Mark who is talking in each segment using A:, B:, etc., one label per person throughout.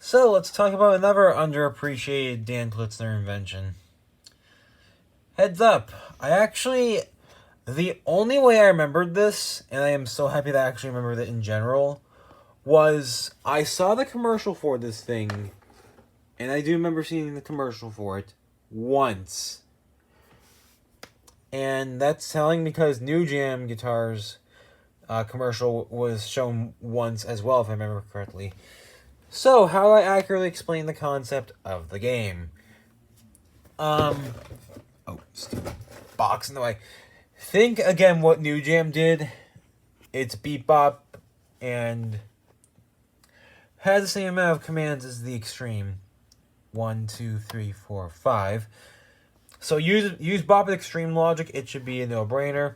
A: So let's talk about another underappreciated Dan Plitzner invention. Heads up, the only way I remembered this, and I am so happy that I actually remembered it in general, was I saw the commercial for this thing, and I do remember seeing the commercial for it once. And that's telling because New Jam Guitars commercial was shown once as well, if I remember correctly. So, how do I accurately explain the concept of the game? Stupid box in the way. Think again what New Jam did. It's beat bop and has the same amount of commands as the Extreme. 1, 2, 3, 4, 5. So use Bop It Extreme logic. It should be a no-brainer.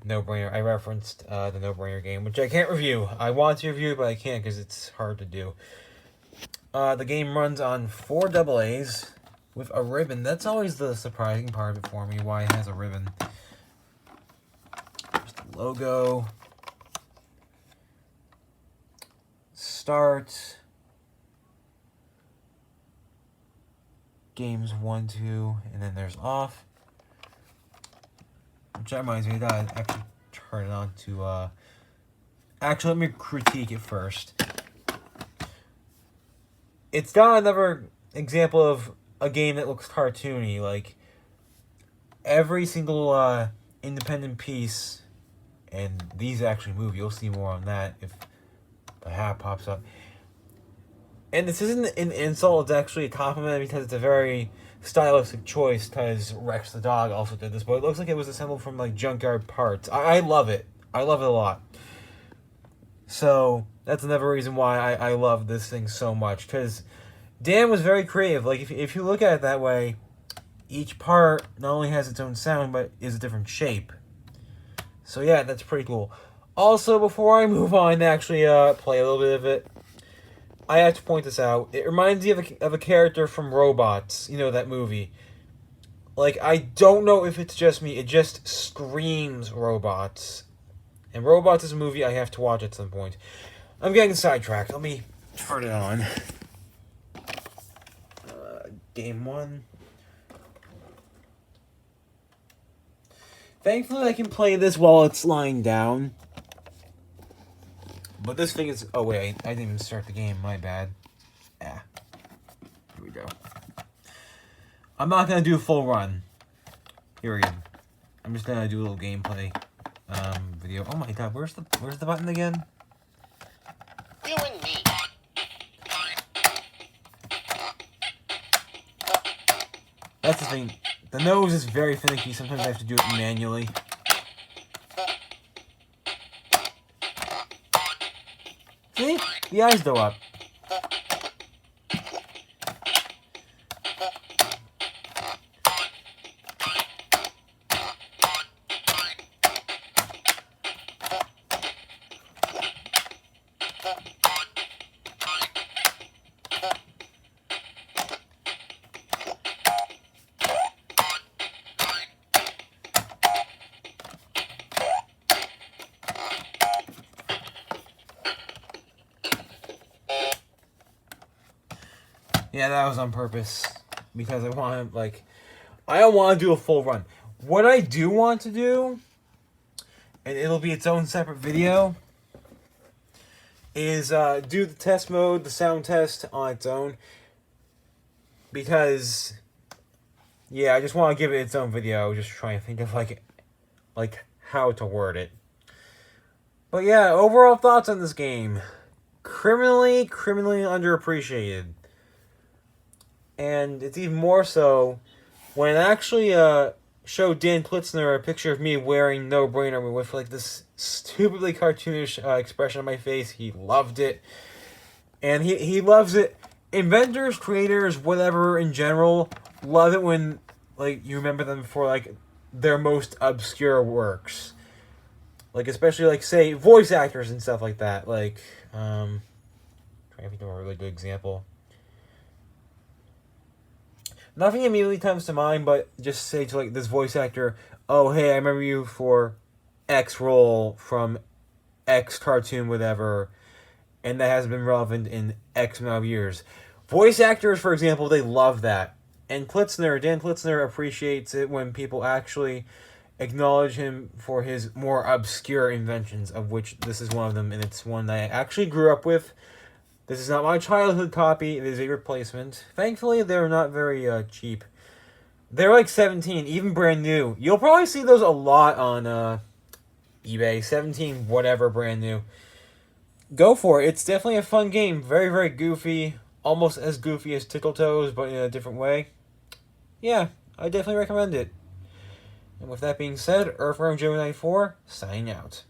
A: No-brainer. I referenced the no-brainer game, which I can't review. I want to review, but I can't because it's hard to do. The game runs on 4 AA's with a ribbon. That's always the surprising part of it for me, why it has a ribbon. There's the logo. Start. Games 1, 2, and then there's off. Which reminds me that I actually turn it on to, actually, let me critique it first. It's got another example of a game that looks cartoony. Like, every single, independent piece, and these actually move. You'll see more on that if the hat pops up. And this isn't an insult, it's actually a compliment because it's a very stylistic choice because Rex the dog also did this, but it looks like it was assembled from like junkyard parts. I love it. I love it a lot. So that's another reason why I love this thing so much, because Dan was very creative. Like if you look at it that way, each part not only has its own sound, but is a different shape. So yeah, that's pretty cool. Also, before I move on to actually play a little bit of it, I have to point this out. It reminds me of a character from Robots. You know, that movie. Like, I don't know if it's just me. It just screams Robots. And Robots is a movie I have to watch at some point. I'm getting sidetracked. Let me turn it on. Game 1. Thankfully, I can play this while it's lying down. But this thing is... Oh, wait. I didn't even start the game. My bad. Here we go. I'm not going to do a full run. Period. I'm just going to do a little gameplay video. Oh, my God. Where's the button again?
B: You and me.
A: That's the thing. The nose is very finicky. Sometimes I have to do it manually. See? The eyes go up. Yeah, that was on purpose. Because I want to, I don't want to do a full run. What I do want to do, and it'll be its own separate video, is do the test mode, the sound test on its own. Because, yeah, I just want to give it its own video. Just trying to think of, how to word it. But yeah, overall thoughts on this game. Criminally underappreciated. And it's even more so when I actually showed Dan Plitzner a picture of me wearing No Brainer with this stupidly cartoonish expression on my face. He loved it. And he loves it. Inventors, creators, whatever in general, love it when you remember them for their most obscure works. Especially say voice actors and stuff like that. Trying to think of a really good example. Nothing immediately comes to mind, but just say to this voice actor, oh, hey, I remember you for X role from X cartoon, whatever. and that has been relevant in X amount of years. Voice actors, for example, they love that. And Dan Plitzner appreciates it when people actually acknowledge him for his more obscure inventions, of which this is one of them, and it's one that I actually grew up with. This is not my childhood copy, it is a replacement. Thankfully, they're not very cheap. They're like 17, even brand new. You'll probably see those a lot on eBay. 17, whatever, brand new. Go for it. It's definitely a fun game. Very, very goofy. Almost as goofy as Tickle Toes, but in a different way. Yeah, I definitely recommend it. And with that being said, Earthworm Jim 94, signing out.